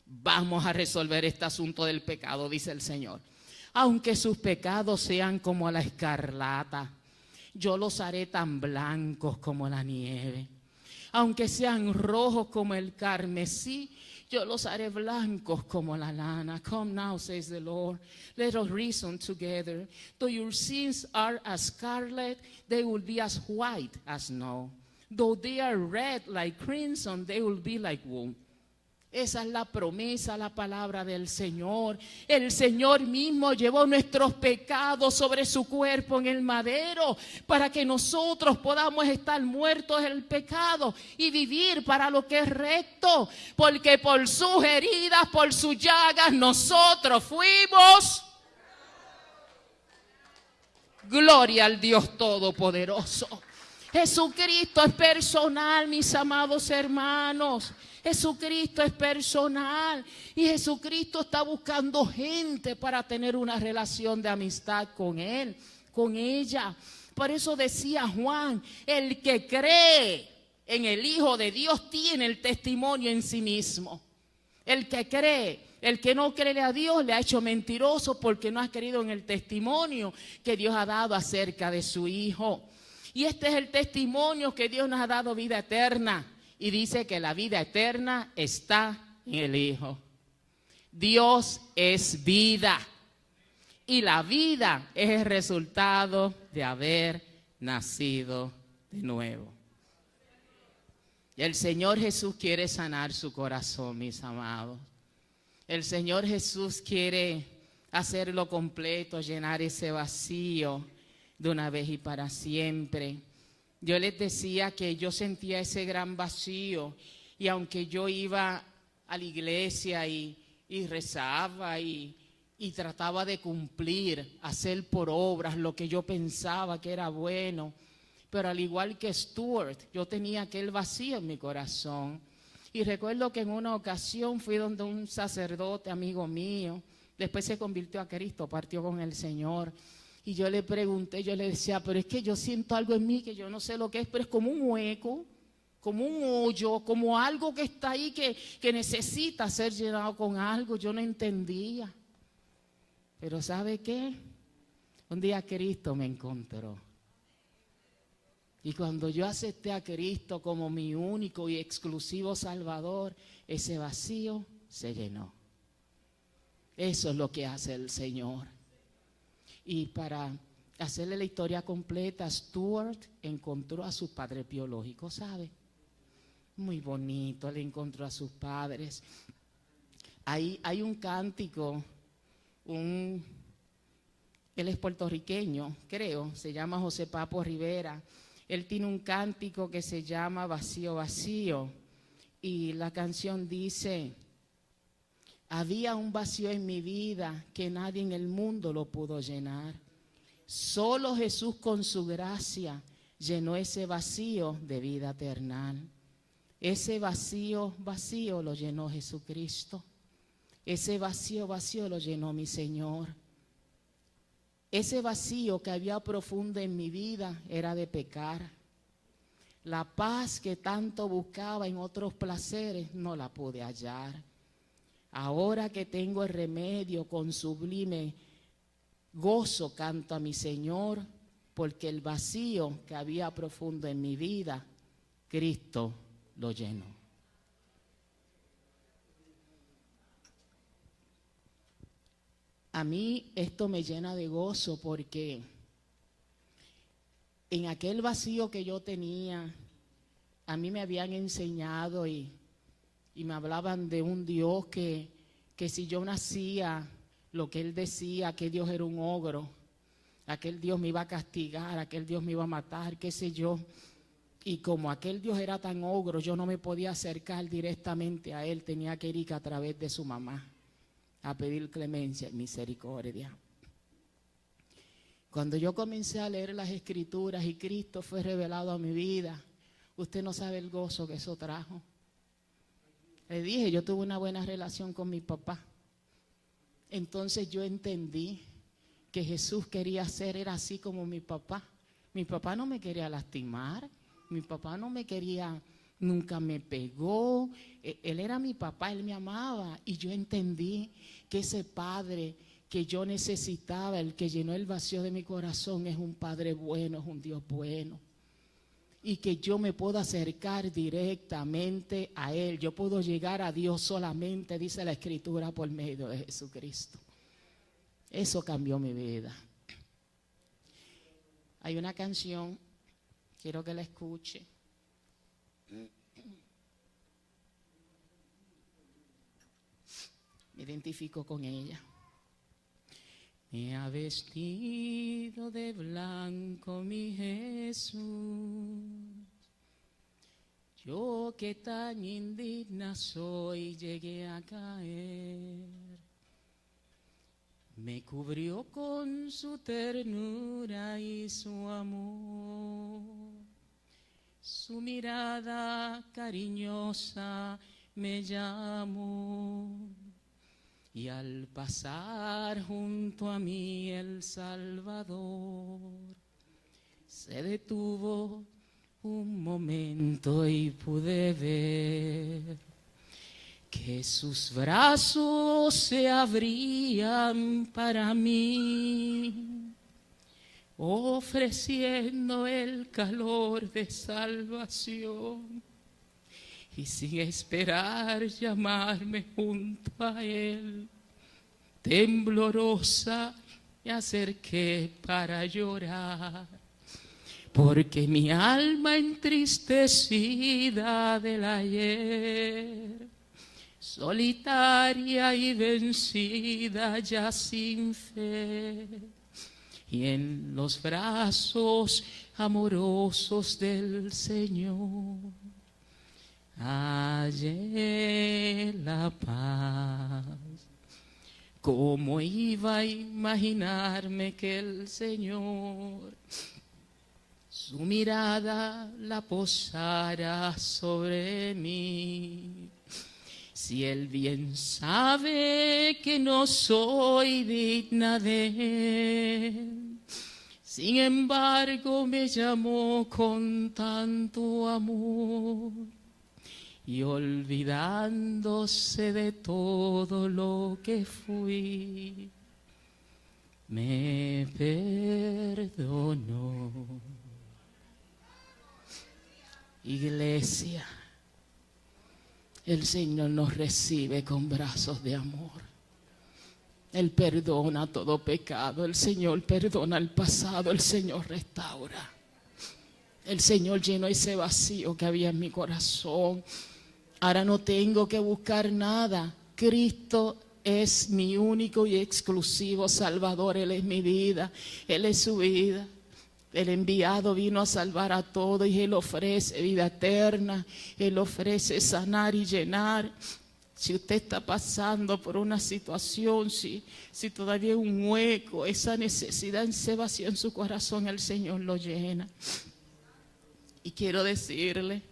vamos a resolver este asunto del pecado, dice el Señor. Aunque sus pecados sean como la escarlata, yo los haré tan blancos como la nieve. Aunque sean rojos como el carmesí, yo los haré blancos como la lana. Come now, says the Lord, let us reason together. Though your sins are as scarlet, they will be as white as snow. Though they are red like crimson, they will be like wool. Esa es la promesa, la palabra del Señor. El Señor mismo llevó nuestros pecados sobre su cuerpo en el madero para que nosotros podamos estar muertos en el pecado y vivir para lo que es recto. Porque por sus heridas, por sus llagas, nosotros fuimos. Gloria al Dios Todopoderoso. Jesucristo es personal, mis amados hermanos. Jesucristo es personal y Jesucristo está buscando gente para tener una relación de amistad con Él, con ella. Por eso decía Juan, el que cree en el Hijo de Dios tiene el testimonio en sí mismo. El que cree, el que no cree a Dios le ha hecho mentiroso porque no ha creído en el testimonio que Dios ha dado acerca de su Hijo. Y este es el testimonio que Dios nos ha dado, vida eterna. Y dice que la vida eterna está en el Hijo. Dios es vida. Y la vida es el resultado de haber nacido de nuevo. Y el Señor Jesús quiere sanar su corazón, mis amados. El Señor Jesús quiere hacerlo completo, llenar ese vacío de una vez y para siempre. Yo les decía que yo sentía ese gran vacío y aunque yo iba a la iglesia y rezaba y trataba de cumplir, hacer por obras lo que yo pensaba que era bueno, pero al igual que Stuart, yo tenía aquel vacío en mi corazón. Y recuerdo que en una ocasión fui donde un sacerdote amigo mío, después se convirtió a Cristo, partió con el Señor. Y yo le pregunté, yo le decía, pero es que yo siento algo en mí que yo no sé lo que es, pero es como un hueco, como un hoyo, como algo que está ahí que necesita ser llenado con algo. Yo no entendía. Pero ¿sabe qué? Un día Cristo me encontró. Y cuando yo acepté a Cristo como mi único y exclusivo Salvador, ese vacío se llenó. Eso es lo que hace el Señor. Y para hacerle la historia completa, Stuart encontró a sus padres biológicos, ¿sabe? Muy bonito, le encontró a sus padres. Hay un cántico, él es puertorriqueño, creo, se llama José Papo Rivera. Él tiene un cántico que se llama Vacío, Vacío. Y la canción dice: había un vacío en mi vida que nadie en el mundo lo pudo llenar. Solo Jesús con su gracia llenó ese vacío de vida eterna. Ese vacío, vacío lo llenó Jesucristo. Ese vacío, vacío lo llenó mi Señor. Ese vacío que había profundo en mi vida era de pecar. La paz que tanto buscaba en otros placeres no la pude hallar. Ahora que tengo el remedio, con sublime gozo canto a mi Señor, porque el vacío que había profundo en mi vida, Cristo lo llenó. A mí esto me llena de gozo porque en aquel vacío que yo tenía, a mí me habían enseñado y me hablaban de un Dios que si yo nacía, lo que Él decía, que Dios era un ogro, aquel Dios me iba a castigar, aquel Dios me iba a matar, qué sé yo. Y como aquel Dios era tan ogro, yo no me podía acercar directamente a Él, tenía que ir a través de su mamá a pedir clemencia y misericordia. Cuando yo comencé a leer las Escrituras y Cristo fue revelado a mi vida, usted no sabe el gozo que eso trajo. Le dije, yo tuve una buena relación con mi papá. Entonces yo entendí que Jesús quería ser, era así como mi papá. Mi papá no me quería lastimar, mi papá no me quería, nunca me pegó. Él era mi papá, él me amaba. Y yo entendí que ese padre que yo necesitaba, el que llenó el vacío de mi corazón, es un padre bueno, es un Dios bueno. Y que yo me puedo acercar directamente a Él. Yo puedo llegar a Dios solamente, dice la Escritura, por medio de Jesucristo. Eso cambió mi vida. Hay una canción, quiero que la escuche. Me identifico con ella. Me ha vestido de blanco mi Jesús, yo que tan indigna soy llegué a caer. Me cubrió con su ternura y su amor, su mirada cariñosa me llamó. Y al pasar junto a mí el Salvador, se detuvo un momento y pude ver que sus brazos se abrían para mí, ofreciendo el calor de salvación. Y sin esperar llamarme junto a Él, temblorosa me acerqué para llorar, porque mi alma entristecida del ayer, solitaria y vencida ya sin fe, y en los brazos amorosos del Señor hallé la paz. ¿Cómo iba a imaginarme que el Señor su mirada la posara sobre mí? Si Él bien sabe que no soy digna de Él, sin embargo me llamó con tanto amor. Y olvidándose de todo lo que fui, me perdonó. Iglesia, el Señor nos recibe con brazos de amor. Él perdona todo pecado. El Señor perdona el pasado. El Señor restaura. El Señor llenó ese vacío que había en mi corazón. Ahora no tengo que buscar nada. Cristo es mi único y exclusivo Salvador. Él es mi vida. Él es su vida. El enviado vino a salvar a todos y Él ofrece vida eterna. Él ofrece sanar y llenar. Si usted está pasando por una situación, si todavía hay un hueco, esa necesidad, ese vacío en su corazón, el Señor lo llena. Y quiero decirle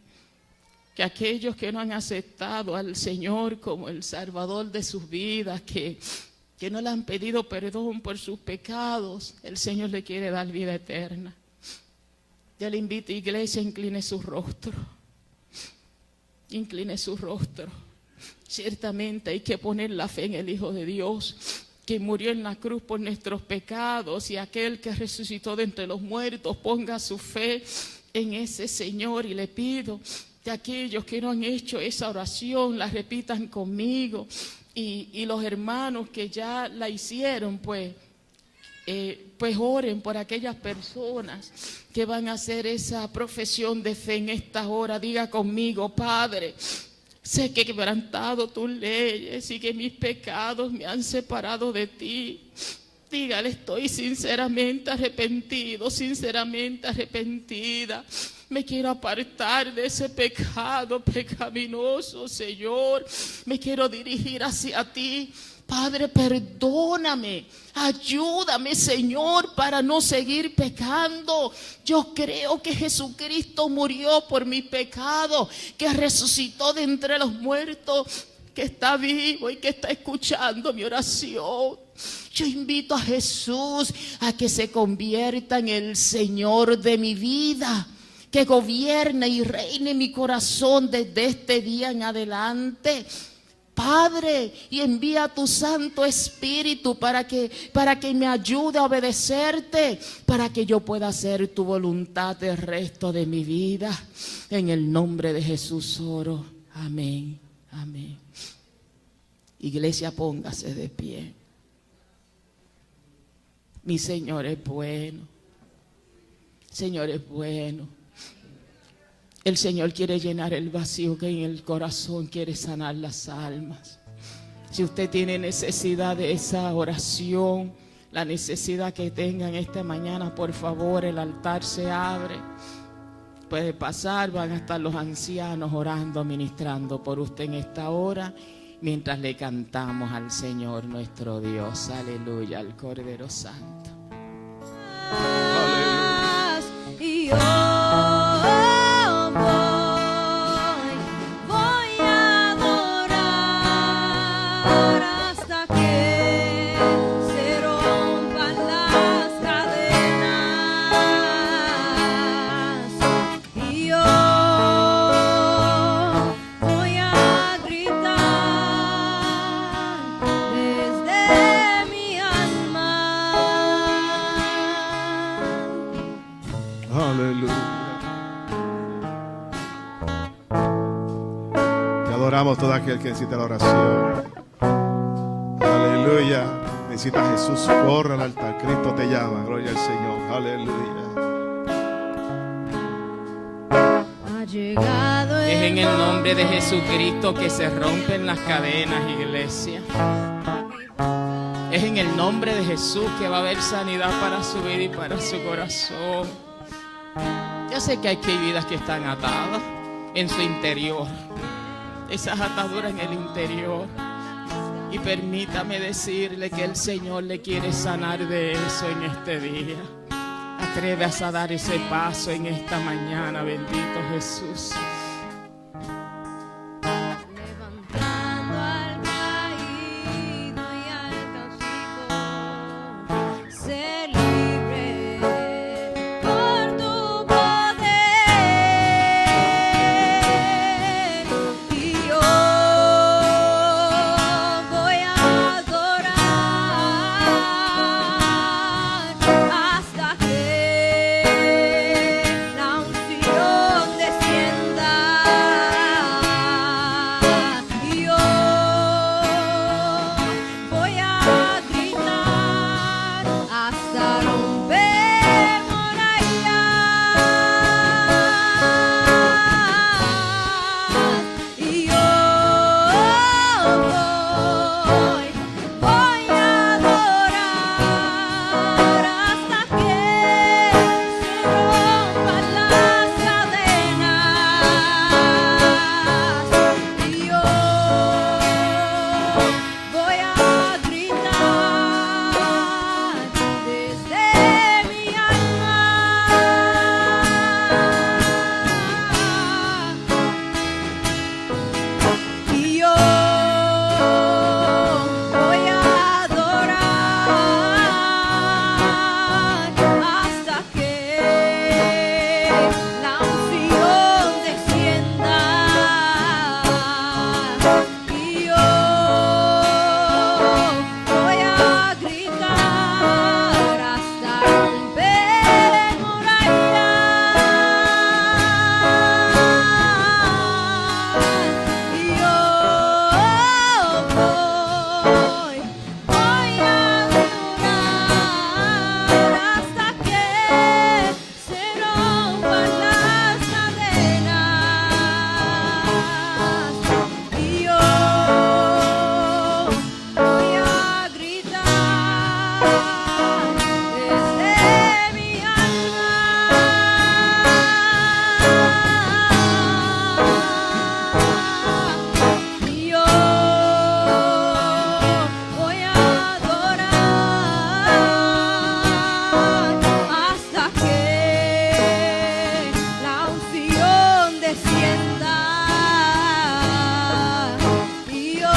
que aquellos que no han aceptado al Señor como el Salvador de sus vidas, que no le han pedido perdón por sus pecados, el Señor le quiere dar vida eterna. Yo le invito, iglesia, incline su rostro. Incline su rostro. Ciertamente hay que poner la fe en el Hijo de Dios, que murió en la cruz por nuestros pecados, y aquel que resucitó de entre los muertos. Ponga su fe en ese Señor, y le pido que aquellos que no han hecho esa oración la repitan conmigo, y los hermanos que ya la hicieron, pues oren por aquellas personas que van a hacer esa profesión de fe en esta hora. Diga conmigo: Padre, sé que he quebrantado tus leyes y que mis pecados me han separado de ti. Dígale: estoy sinceramente arrepentido, sinceramente arrepentida. Me quiero apartar de ese pecado pecaminoso, Señor. Me quiero dirigir hacia ti. Padre, perdóname, ayúdame, Señor, para no seguir pecando. Yo creo que Jesucristo murió por mis pecados, que resucitó de entre los muertos, que está vivo y que está escuchando mi oración. Yo invito a Jesús a que se convierta en el Señor de mi vida, que gobierne y reine mi corazón desde este día en adelante. Padre, y envía tu Santo Espíritu para que me ayude a obedecerte, para que yo pueda hacer tu voluntad el resto de mi vida. En el nombre de Jesús oro. Amén, amén. Iglesia, póngase de pie. Mi Señor es bueno. Señor es bueno. El Señor quiere llenar el vacío que hay en el corazón, quiere sanar las almas. Si usted tiene necesidad de esa oración, la necesidad que tengan esta mañana, por favor, el altar se abre. Puede pasar, van a estar los ancianos orando, ministrando por usted en esta hora, mientras le cantamos al Señor nuestro Dios. Aleluya, al Cordero Santo. Aleluya. Adoramos todo aquel que necesita la oración. Aleluya. Necesita a Jesús, corre al altar. Cristo te llama. Gloria al Señor. Aleluya. Es en el nombre de Jesucristo que se rompen las cadenas, iglesia. Es en el nombre de Jesús que va a haber sanidad para su vida y para su corazón. Yo sé que hay vidas que están atadas en su interior. Esas ataduras en el interior, y permítame decirle que el Señor le quiere sanar de eso en este día. Atrévase a dar ese paso en esta mañana, bendito Jesús. Levantando al caído y al cautivo, ser libre por tu poder. Y yo voy a adorar hasta que la unción descienda. descienda. Y yo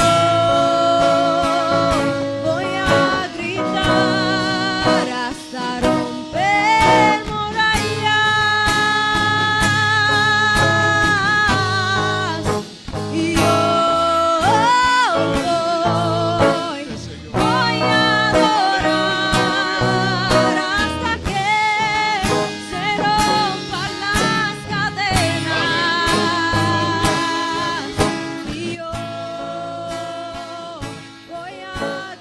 voy a gritar hasta romper murallas. Y yo voy a adorar hasta que se rompan las cadenas. Y yo voy a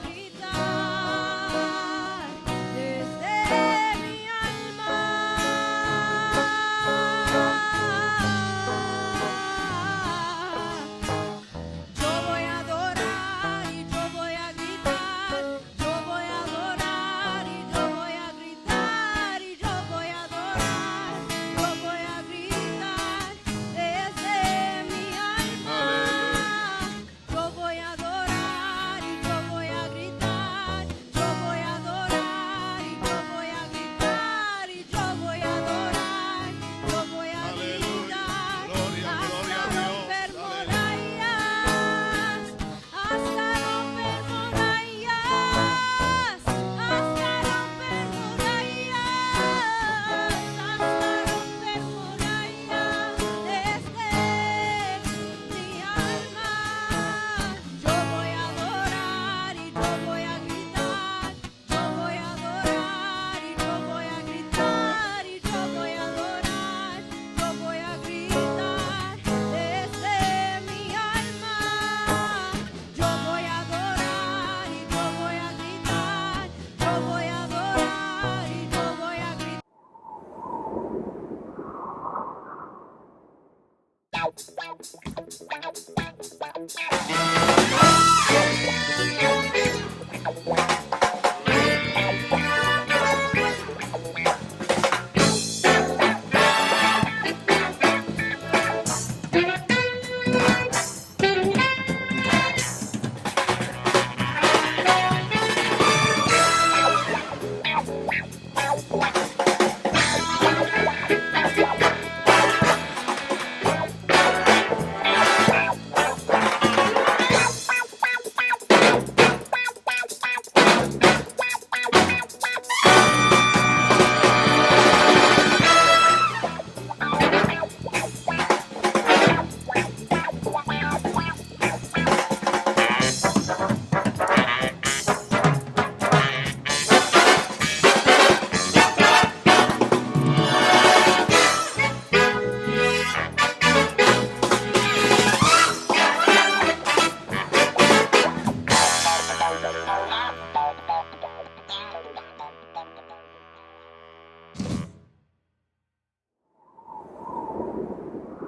gritar desde mi alma. Yo voy a adorar y yo voy a gritar, yo voy a adorar y yo voy a gritar y yo voy a adorar, yo voy a gritar desde mi alma. Yo voy a adorar y yo voy a gritar, yo voy a adorar y yo voy a gritar y yo voy a adorar, yo voy a gritar Gloria, hasta gloria a Dios. romper murallas, hasta romper murallas, hasta romper murallas desde mi alma. Yo voy a adorar y yo voy a gritar, yo voy a adorar y yo voy a gritar y yo voy a adorar, yo voy a gritar desde mi alma. Yo voy a adorar y yo voy a gritar, yo voy a adorar y yo voy a gritar. Gloria